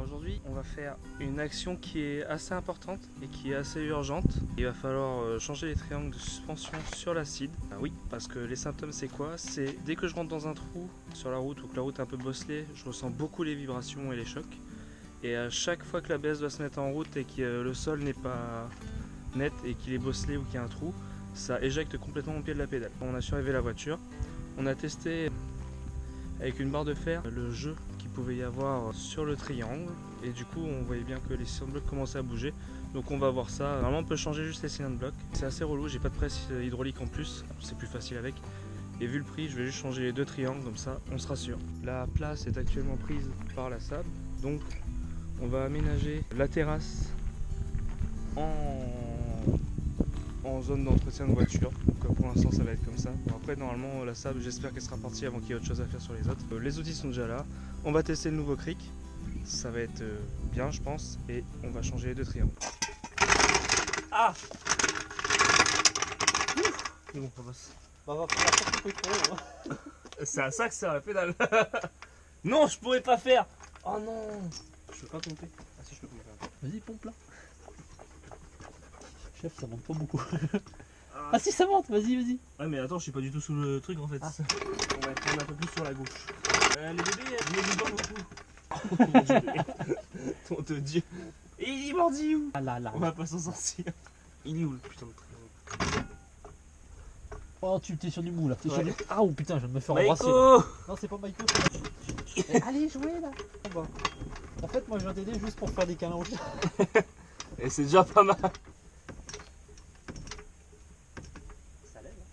Aujourd'hui, on va faire une action qui est assez importante et qui est assez urgente. Il va falloir changer les triangles de suspension sur l'acide. Ah oui, parce que les symptômes c'est quoi? C'est dès que je rentre dans un trou sur la route ou que la route est un peu bosselée, je ressens beaucoup les vibrations et les chocs. Et à chaque fois que la BS doit se mettre en route et que le sol n'est pas net et qu'il est bosselé ou qu'il y a un trou, ça éjecte complètement mon pied de la pédale. On a surélevé la voiture, on a testé avec une barre de fer le jeu qu'il pouvait y avoir sur le triangle et du coup on voyait bien que les cylindres blocs commençaient à bouger, donc on va voir ça. Normalement on peut changer juste les cylindres blocs, c'est assez relou, j'ai pas de presse hydraulique en plus, c'est plus facile avec, et vu le prix je vais juste changer les deux triangles, comme ça on se rassure. La place est actuellement prise par la sable, donc on va aménager la terrasse en zone d'entretien de voiture. Donc pour l'instant ça va être comme ça. Bon, après normalement la sable j'espère qu'elle sera partie avant qu'il y ait autre chose à faire sur les autres. Les outils sont déjà là. On va tester le nouveau cric. Ça va être bien je pense. Et on va changer les deux triangles. Ah, c'est bon, ça passe. Bah, on va faire la sortie pour trop, hein. C'est à ça que sert la pédale. Non, je pourrais pas faire. Oh non, je peux pas pomper. Ah si, je peux pomper. Vas-y, pompe là. Chef, ça monte pas beaucoup. Ah si, ça monte, vas-y. Ouais, mais attends, je suis pas du tout sous le truc en fait. Ah. On va prendre un peu plus sur la gauche. Les bébés, je les pas beaucoup. Oh mon Dieu. Ton de Dieu. Et il est mordi où? Ah là. On va pas s'en sortir. Il est où le putain de triangle? Oh, tu t'es sur du mou là. Ouais. Ah oh putain, je viens de me faire embrasser. Maïko. Non, c'est pas Maïko. Allez, jouez là. Bon, bah. En fait, moi je viens t'aider juste pour faire des câlins au chat. Et c'est déjà pas mal. Ça lève là.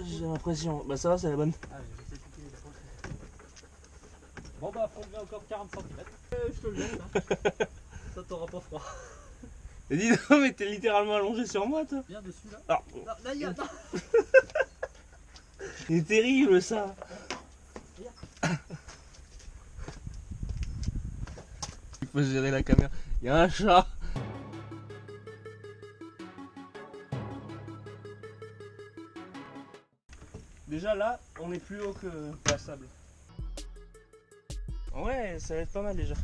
J'ai l'impression. Bah ça va, c'est la bonne. Ah, j'ai essayé de piquer les Bon bah, faut lever encore 40 cm. Je te le laisse hein. Ça t'aura pas froid. Et dis donc, mais t'es littéralement allongé sur moi toi. Viens dessus là. Ah, Non, là, il y a. c'est terrible ça. Il faut gérer la caméra. Il y a un chat. Déjà là, on est plus haut que la sable. Ouais, ça va être pas mal déjà.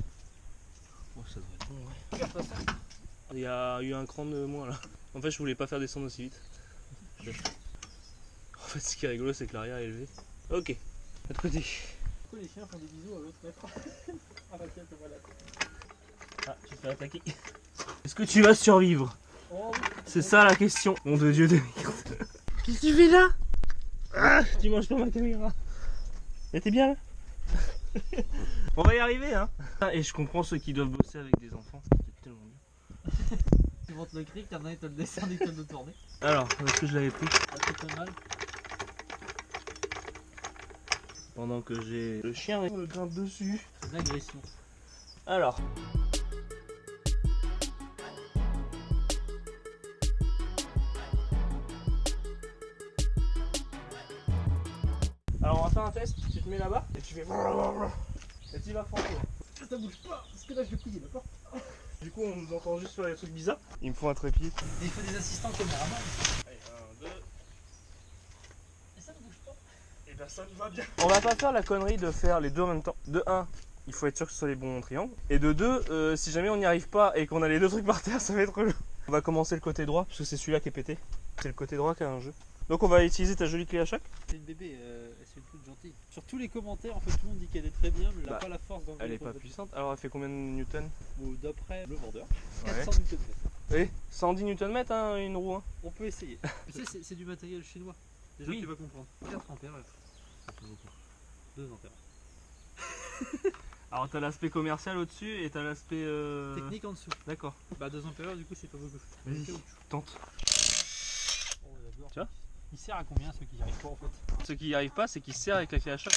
Oh, ça doit être bon, ouais. Regarde pas ça. Il y a eu un cran de moins là. En fait, je voulais pas faire descendre aussi vite. En fait, ce qui est rigolo, c'est que l'arrière est élevé. Ok, de l'autre côté. Pourquoi les chiens font des bisous à l'autre maître? Ah bah tiens, te voilà. Ah, tu te fais attaquer. Est-ce que tu vas survivre? Oh oui. C'est ça la question. Mon de Dieu de merde. Qu'est-ce que tu fais là? Ah, tu manges pas ma caméra. Mais t'es bien là? On va y arriver hein. Et je comprends ceux qui doivent bosser avec des enfants. C'est tellement bien. Tu montes le cric, t'en as un, il te le descend, il te le tourner. Alors, est-ce que je l'avais pris? Ça te fait mal. Pendant que j'ai le chien qui me grimpe dessus. C'est de l'agression. Alors. Alors on va faire un test, tu te mets là-bas et tu fais et tu vas franchir. Ça bouge pas, parce que là je vais plier, d'accord? Du coup on nous entend juste faire des trucs bizarres. Il me faut un trépied. Il faut des assistants caméramans. Allez, 1, 2. Et ça ne bouge pas. Et ben ça me va bien. On va pas faire la connerie de faire les deux en même temps. De 1, il faut être sûr que ce soit les bons triangles. Et de 2, si jamais on n'y arrive pas et qu'on a les deux trucs par terre, ça va être relou. On va commencer le côté droit, parce que c'est celui-là qui est pété. C'est le côté droit qui a un jeu. Donc on va utiliser ta jolie clé à choc. C'est une bébé, c'est une toute gentille. Sur tous les commentaires, en fait, tout le monde dit qu'elle est très bien, mais elle n'a Bah, pas la force d'enlever. Elle est pas puissante. Alors elle fait combien de newtons? Bon, d'après le vendeur, Ouais. 400 Nm. Oui, 110 Nm hein, une roue. Hein. On peut essayer. Tu sais, c'est du matériel chinois. Déjà, Oui. tu vas comprendre. 4 ampères. Ça fait beaucoup. 2 ampères. Alors t'as l'aspect commercial au-dessus et t'as l'aspect... Technique en dessous. D'accord. Bah 2 ampères, du coup, c'est pas beaucoup. Vas-y, C'est tente. Oh, j'adore. Tu vois? Il sert à combien ceux qui n'y arrivent pas en fait? Ceux qui n'y arrivent pas, c'est qu'ils se serrent avec la clé à choc.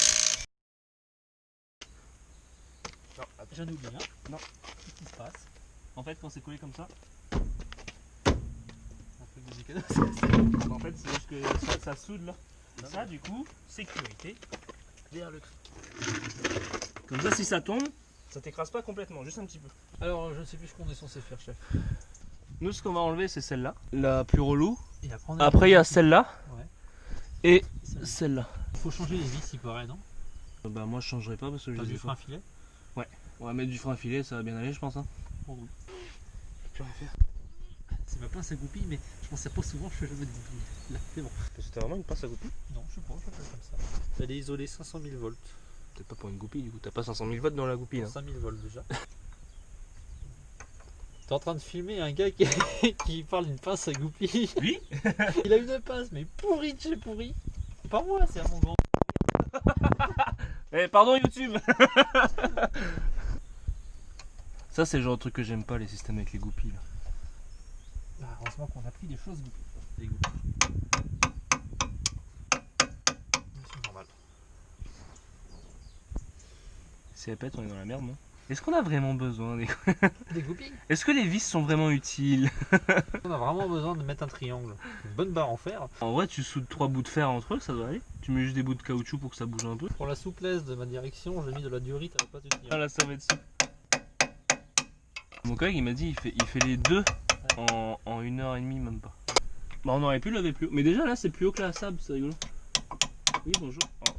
Non, attends. J'en oublie un. Non. Qu'est-ce qui se passe? En fait, quand c'est collé comme ça, Un peu de musique. en fait, c'est juste que ça soude là. Et ça, du coup, sécurité vers le truc. Comme ça, si ça tombe, ça t'écrase pas complètement, juste un petit peu. Alors, je ne sais plus ce qu'on est censé faire, chef. Nous, ce qu'on va enlever, c'est celle-là, la plus relou. Et Après, il y a celle-là Ouais. et celle-là. Il faut changer les vis, il paraît, non? Bah, moi, je changerai pas parce que je T'as les ai dû faire un pas. filet? On va mettre du frein à filet, ça va bien aller, je pense. Hein. Oh, oui. Plus rien faire. C'est ma pince à goupille, mais je pensais pas souvent que je le dis. Là, c'est bon. C'était vraiment une pince à goupille? Non, je sais pas, je l'appelle comme ça. Elle est isolée 500 000 volts. Peut-être pas pour une goupille, du coup. T'as pas 500 000 watts dans la goupille. Hein. 5000 volts déjà. T'es en train de filmer un gars qui parle d'une pince à goupille. Oui. Il a une pince, mais pourrie de chez pourri. C'est pas moi, c'est à mon grand. Eh, pardon YouTube. Ça, c'est le genre de truc que j'aime pas, les systèmes avec les goupilles. Là. Bah, heureusement qu'on a pris des choses goupilles. Des goupilles. C'est normal. Si elles pètent, on est dans la merde, non? Est-ce qu'on a vraiment besoin des... Des goupilles? Est-ce que les vis sont vraiment utiles? On a vraiment besoin de mettre un triangle. Une bonne barre en fer. En vrai, tu soudes 3 bouts de fer entre eux, ça doit aller. Tu mets juste des bouts de caoutchouc pour que ça bouge un peu. Pour la souplesse de ma direction, j'ai mis de la durite à la place du triangle. Ah là, ça va être souple. Mon collègue, il m'a dit, il fait les deux en 1h30, même pas. Bah, on aurait pu lever plus haut. Mais déjà, là, c'est plus haut que la sable, c'est rigolo. Oui, bonjour. Oh.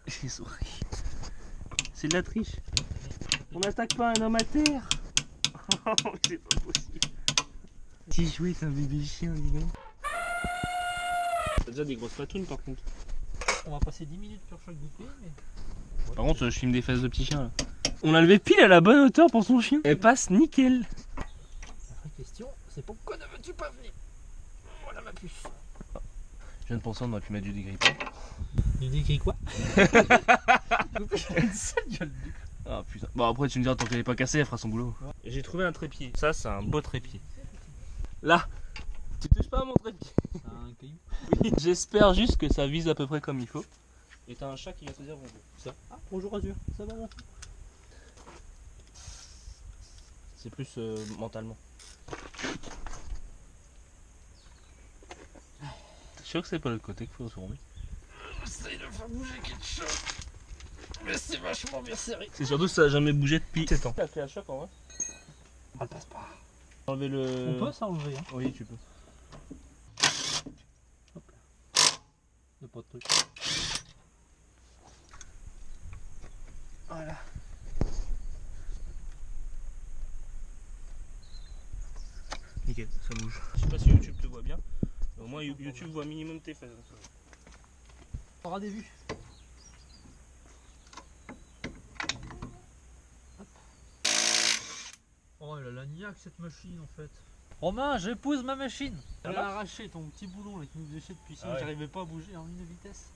J'ai souri. C'est de la triche. On n'attaque pas un homme à terre. C'est pas possible. Petit chouette, c'est un bébé chien, dis donc. T'as déjà des grosses patounes par contre. On va passer 10 minutes sur chaque goupille, mais... Par contre, je filme des fesses de petits chiens là. On l'a levé pile à la bonne hauteur pour son chien. Elle passe nickel. La vraie question, c'est pourquoi ne veux-tu pas venir? Voilà ma puce. Je viens de penser, on aurait pu mettre du dégrippant. Tu décris quoi? Une sale gueule. Ah putain. Bon, après, tu me diras, tant qu'elle est pas cassée, elle fera son boulot. Ouais. J'ai trouvé un trépied. Ça, c'est un beau trépied. Là, tu touches pas à mon trépied. C'est un caillou. Oui. J'espère juste que ça vise à peu près comme il faut. Et t'as un chat qui va te dire bonjour. Ça. Ah, bonjour Azur, ça va mon? C'est plus mentalement. Je suis sûr que c'est pas le côté qu'il faut tourner. J'essaye de faire bouger quelque chose. Mais c'est vachement bien serré. C'est surtout que ça a jamais bougé depuis 7 ans. T'as fait un choc en vrai? On le passe pas. Enlever le... On peut s'enlever, hein. Oui, tu peux. Hop là. Y'a pas de truc. Voilà. Nickel, ça bouge. Je sais pas si YouTube te voit bien. Au moins YouTube voit minimum tes fesses. On aura des vues. Hop. Oh, elle a la niaque cette machine en fait. Romain, j'épouse ma machine. Elle a arraché ton petit boulon là, qui nous déchait depuis ici. Ah ouais. J'arrivais pas à bouger en une vitesse.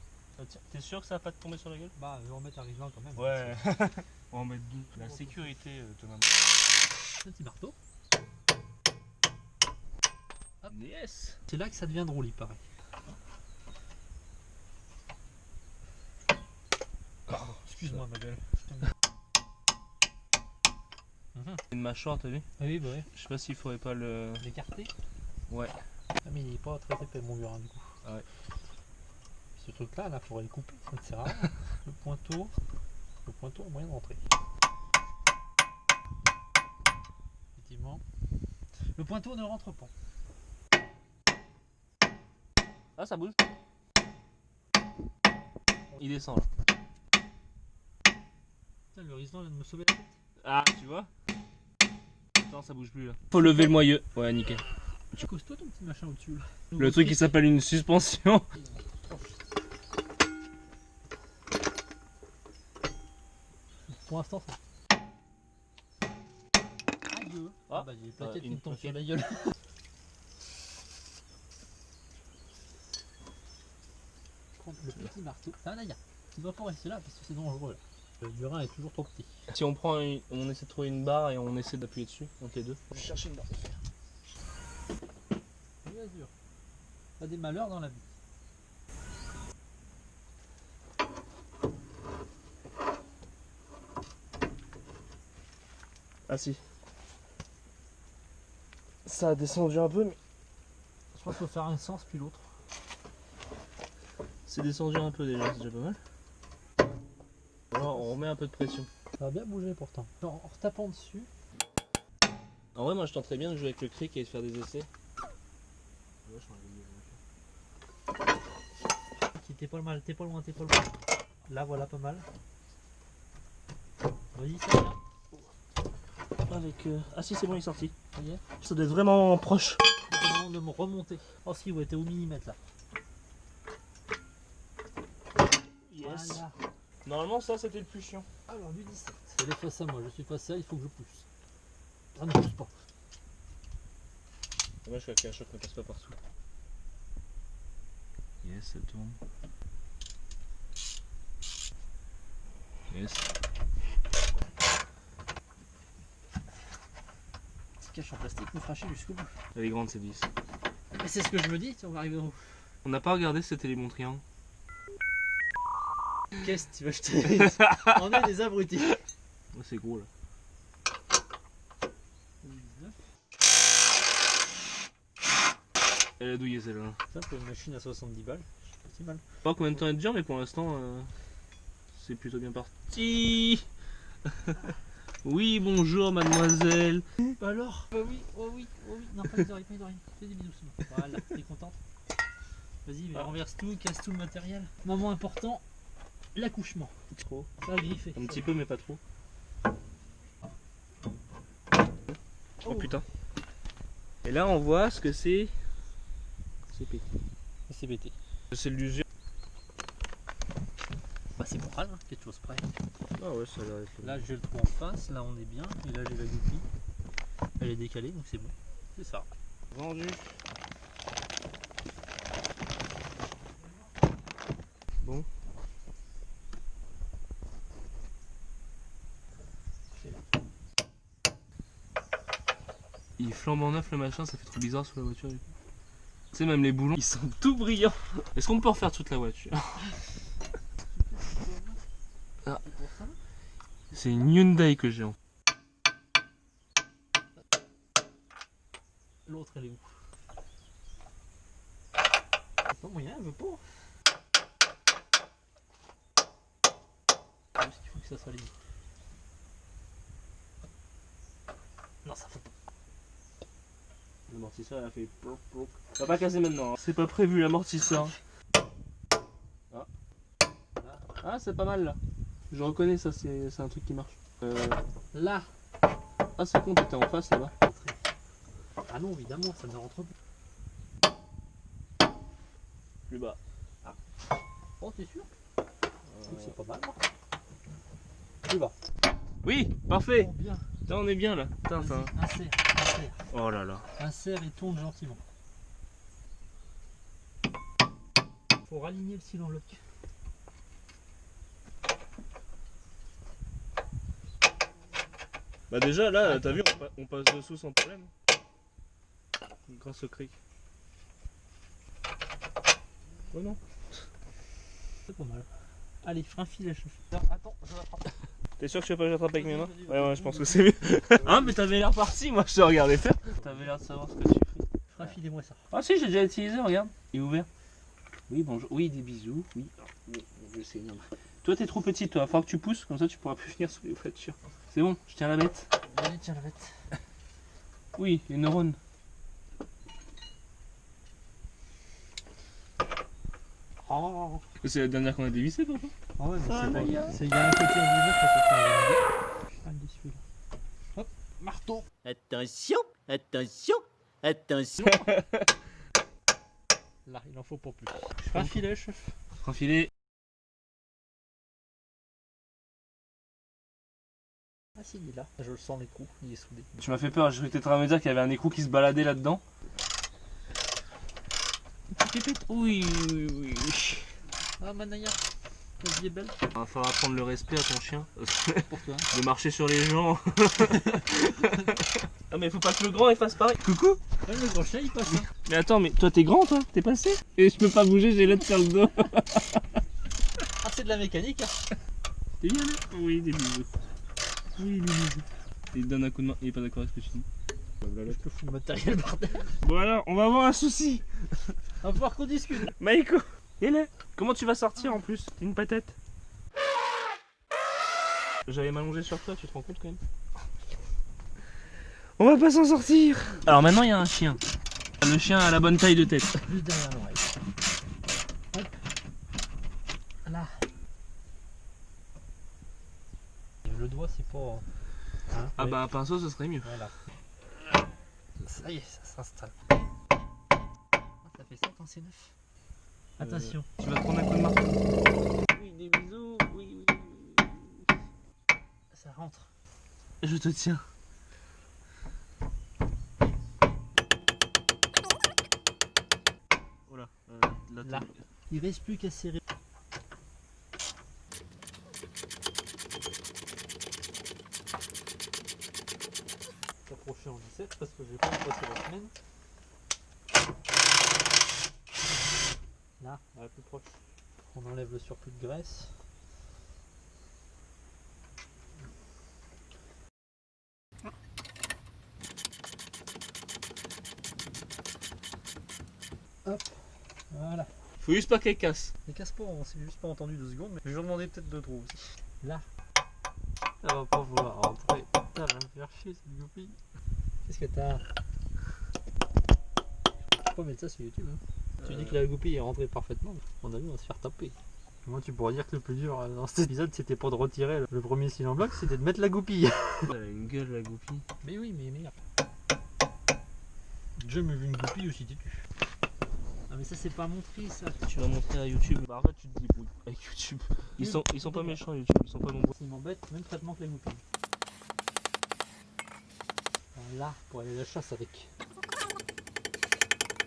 T'es sûr que ça va pas te tomber sur la gueule? Bah, je vais en mettre un rivelant quand même. Ouais. On va en mettre deux. La sécurité, Thomas. Petit marteau. Yes. C'est là que ça devient drôle, il paraît. Pardon, Excuse-moi ma gueule. Une mâchoire, t'as vu? Ah oui, bah ouais. Je sais pas s'il faudrait pas le... L'écarter. Ouais. Ah mais il est pas très épais mon burin du coup. Ah ouais. Ce truc là, il faudrait le couper, ça ne sert à rien. Le pointeau est moyen de rentrer. Effectivement. Le pointeau ne rentre pas. Ah, ça bouge. Il descend là. Putain, le riselant vient de me sauver la tête. Ah, tu vois? Attends, ça bouge plus là. Faut lever le moyeu. Ouais, nickel. Tu costaud ton petit machin au-dessus là. Le truc qui s'appelle une suspension. Pour l'instant, ça. Aïe! Ah, bah, j'ai les plaquettes qui une me tombent sur plaquette. la gueule. Prendre le petit marteau. Ça va, tu dois pas rester là parce que c'est dangereux là. Le burin est toujours trop petit. Si on prend on essaie de trouver une barre et on essaie d'appuyer dessus entre les deux. Je vais chercher une barre de fer. Oui, Azur. T'as des malheurs dans la vie. Ah si. Ça a descendu un peu mais Je pense qu'il faut faire un sens puis l'autre. c'est descendu un peu déjà, c'est déjà pas mal. Alors on remet un peu de pression. Ça va bien bouger pourtant. En retapant dessus. En vrai moi je tenterais bien de jouer avec le cric et de faire des essais. T'es pas mal, t'es pas loin. Là voilà pas mal. Vas-y, ça vient. Avec. Ah si, c'est bon, il est sorti. Ça y est. Ça doit être vraiment proche. Vraiment de me remonter. Oh si, ouais, t'es au millimètre là. Yes. Voilà. Normalement, ça c'était le plus chiant. Alors du 17. Elle est face à moi, je suis face à elle, il faut que je pousse. Ça ne pousse pas. Dommage qu'un choc ne passe pas partout. Yes, ça tourne. Yes. Cette cache en plastique nous fera chier jusqu'au bout. Elle est grande cette vis. Mais c'est ce que je me dis, on va arriver en haut. On n'a pas regardé si c'était les bons triangles. Qu'est-ce que tu veux que je te dise? On est des abrutis. Ouais, c'est gros là. Elle a douillé celle-là. Ça pour une machine à 70 balles, c'est pas si mal. Je sais pas combien de temps elle dure, mais pour l'instant, c'est plutôt bien parti. Oui, bonjour mademoiselle. Bah alors? Bah oui, oh oui, oh oui. Non, pas les oreilles, pas les oreilles. Fais des bisous doucement. Voilà, t'es contente? Vas-y, mais renverse tout, casse tout le matériel. Moment important, l'accouchement. Trop. Ça a griffé. Un petit peu, mais pas trop. Oh putain. Et là, on voit ce que c'est. C'est pété. C'est pété. C'est l'usure. Bah c'est moral, hein, quelque chose près. Ah ouais, ça a l'air d'être Là j'ai le trou en face, là on est bien, et là j'ai la goupille. Elle est décalée donc c'est bon. C'est ça. vendu. Bon. Il est flambant neuf le machin, ça fait trop bizarre sur la voiture. Tu sais, même les boulons, ils sont tout brillants. Est-ce qu'on peut refaire toute la voiture? Ah. C'est une Hyundai que j'ai en. L'autre elle est où? Pas moyen, elle veut pas. Juste qu'il faut que ça soit libre. Non, ça faut pas. L'amortisseur il a fait ploc ploc. On va pas casser maintenant, hein. C'est pas prévu l'amortisseur. Ah, ah c'est pas mal là. Je reconnais ça, c'est un truc qui marche. Là. Ah c'est con, t'étais en face là-bas. Ah non, évidemment, ça ne rentre plus. Plus bas. Oh, t'es sûr? C'est pas mal, non? Plus bas. Oui, parfait. Oh, bien. Putain, on est bien là. Putain, Vas-y, insère, insère. Oh là là. Insère et tourne gentiment. Faut raligner le cylindre lock. Bah déjà là, t'as vu, on passe dessous sans problème. Grâce au cric. Ouais non. C'est pas mal. Allez, frein filet, chef. Attends, je l'attrape. T'es sûr que tu vas pas l'attraper avec mes mains? Vas-y, Ouais vas-y. ouais, je pense que c'est mieux. Hein, mais t'avais l'air parti, moi je te regardais faire. T'avais l'air de savoir ce que tu fais. Frein filet, moi ça. Ah si, j'ai déjà utilisé, regarde. Il est ouvert. Oui, bonjour. Oui, des bisous. Oui. Oui, je sais, non. Toi t'es trop petit, toi. Faudra que tu pousses, comme ça tu pourras plus venir sur les voitures. C'est bon, je tiens la bête. Allez, tiens la bête. Oui, les neurones. Oh. C'est la dernière qu'on a dévissée, papa. Ah ouais, mais Ah, c'est mais pas. gars. Il y a un côté à millimètre, ça peut faire Allez, celui-là. Hop, marteau. Attention, attention, attention. Là, il en faut pour plus. Frein filet, chef. Frein filet. Ah si, il est là. Je le sens l'écrou, il est soudé. Tu m'as fait peur, j'ai cru que t'étais en train de me dire qu'il y avait un écrou qui se baladait là-dedans. Oui, oui, oui, oui. Ah, Manaya, la vie est belle. Il va falloir apprendre le respect à ton chien. Pourquoi? De marcher sur les gens. Ah mais faut pas que le grand il fasse pareil. Coucou. Ouais, le gros chien il passe. Hein. Mais attends, mais toi t'es grand toi? T'es passé? Et je peux pas bouger, j'ai l'air de faire le dos. Ah, c'est de la mécanique. Hein. T'es bien là? Oui, des bisous. Oui, des bisous. Il te donne un coup de main, il est pas d'accord avec ce que tu dis. Je te fous le matériel bordel. Bon alors, on va avoir un souci. On va voir qu'on discute. Maïko, et là, comment tu vas sortir en plus? T'es une patate. J'allais m'allonger sur toi, tu te rends compte quand même? On va pas s'en sortir. Alors maintenant il y a un chien. Le chien a la bonne taille de tête. Juste derrière l'oreille. Hop. Là. Le doigts, c'est pas... Hein, Ah ouais. bah un pinceau ce serait mieux. Voilà. Ça y est, ça s'installe. Ah, ça fait 7 ans, c'est neuf. Attention. Tu vas te prendre un coup de marteau. Oui, des bisous. Oui, oui, oui. Ça rentre. Je te tiens. Voilà. Là. Il reste plus qu'à serrer. S'approcher en 17 parce que je vais pas me passer la semaine. Là, la plus proche. On enlève le surplus de graisse. Hop, voilà. Faut juste pas qu'elle casse. Ne casse pas, on s'est juste pas entendu 2 secondes, mais je vais en demander peut-être 2 trop aussi. Là. Elle va pas vouloir rentrer. Putain, elle va me faire chier cette goupille. Qu'est-ce que t'as? Faut pas mettre ça sur YouTube. Hein. Tu dis que la goupille est rentrée parfaitement. On a vu, on va se faire taper. Moi, tu pourrais dire que le plus dur dans cet épisode, c'était pas de retirer le premier cil en bloc, c'était de mettre la goupille. Elle a une gueule la goupille. Mais oui, mais merde. J'ai jamais vu une goupille aussi têtue. Ah mais ça c'est pas montré ça. Tu vas montrer à YouTube. Bah en fait tu te débrouilles avec YouTube. Ils sont pas méchants YouTube, ils sont pas nombreux. Il m'embête, même traitement que la goupille. Là, pour aller à la chasse avec.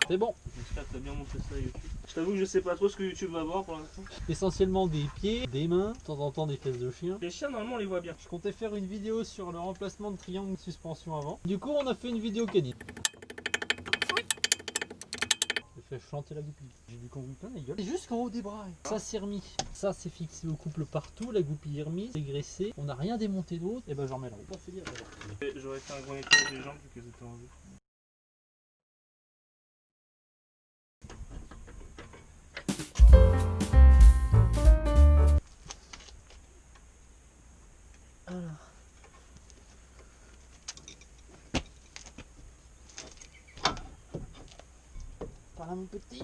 C'est bon. J'espère que t'as bien montré ça à YouTube. Je t'avoue que je sais pas trop ce que YouTube va voir pour l'instant. Essentiellement des pieds, des mains, de temps en temps des fesses de chien. Les chiens normalement on les voit bien. Je comptais faire une vidéo sur le remplacement de triangle de suspension avant. Du coup on a fait une vidéo canine. J'ai fait chanter la goupille. J'ai du convenu plein la gueule. Jusqu'en haut des bras. Ça c'est remis. Ça c'est fixé au couple partout. La goupille est remise, c'est graissé. On n'a rien démonté d'autre. Et ben j'en remets là. Pas fait dire. J'aurais fait un gros nettoyage des jambes vu qu'elles étaient enlevées. Alors. Par là mon petit.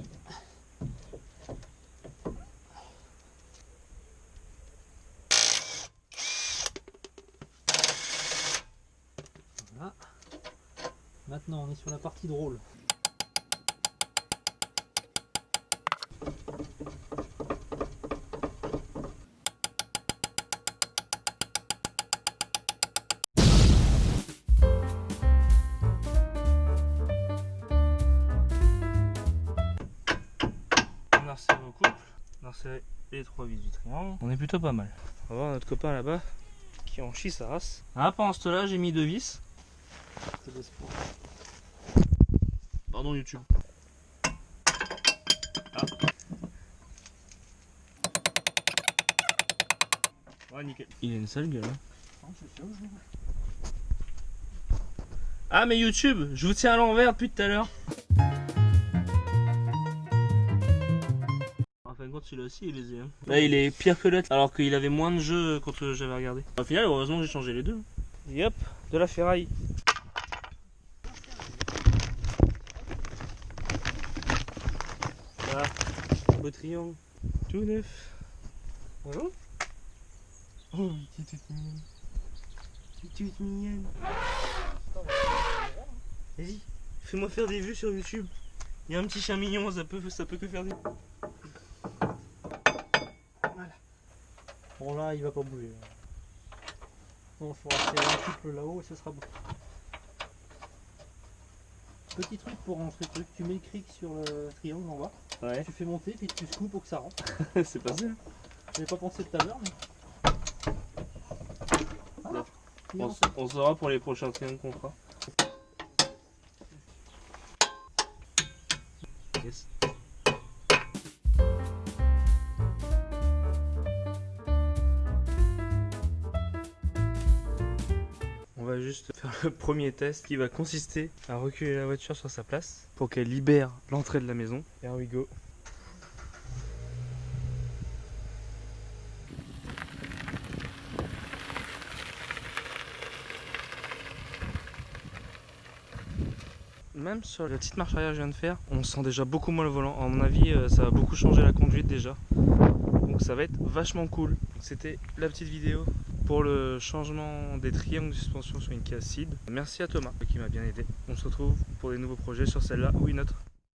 Voilà. Maintenant on est sur la partie drôle. On a resserré au couple, on a resserré les 3 vis du triangle. On est plutôt pas mal. On va voir notre copain là-bas qui en chie sa race. Ah, pendant ce temps-là, j'ai mis 2 vis. Pardon YouTube. Ah. Ouais, nickel. Il a une sale gueule. Hein. Ah, mais YouTube, je vous tiens à l'envers depuis tout à l'heure. En fin de compte, celui-là aussi, il les a. Là, il est pire que l'autre, alors qu'il avait moins de jeux quand j'avais regardé. Au final, heureusement, j'ai changé les deux. Et hop, de la ferraille. Là, beau triangle, tout neuf. Bonjour. Oh, tu es toute mignonne. Tu es toute mignonne. Vas-y, fais-moi faire des vues sur YouTube. Il y a un petit chien mignon, ça peut que faire des... Bon là il va pas bouger. Bon, il faudra faire un couple là-haut et ce sera bon. Petit truc pour rentrer le truc, tu mets le cric sur le triangle en bas, Ouais, tu fais monter puis tu secoues pour que ça rentre. c'est passé. J'avais pas pensé tout à l'heure mais... Voilà. Il rentre. On saura pour les prochains triangles qu'on fera. Yes. On va juste faire le premier test qui va consister à reculer la voiture sur sa place pour qu'elle libère l'entrée de la maison. Here we go. Même sur la petite marche arrière que je viens de faire, on sent déjà beaucoup moins le volant. À mon avis, ça va beaucoup changer la conduite déjà. Donc ça va être vachement cool. C'était la petite vidéo pour le changement des triangles de suspension sur une Kia Ceed. Merci à Thomas qui m'a bien aidé. On se retrouve pour des nouveaux projets sur celle-là ou une autre.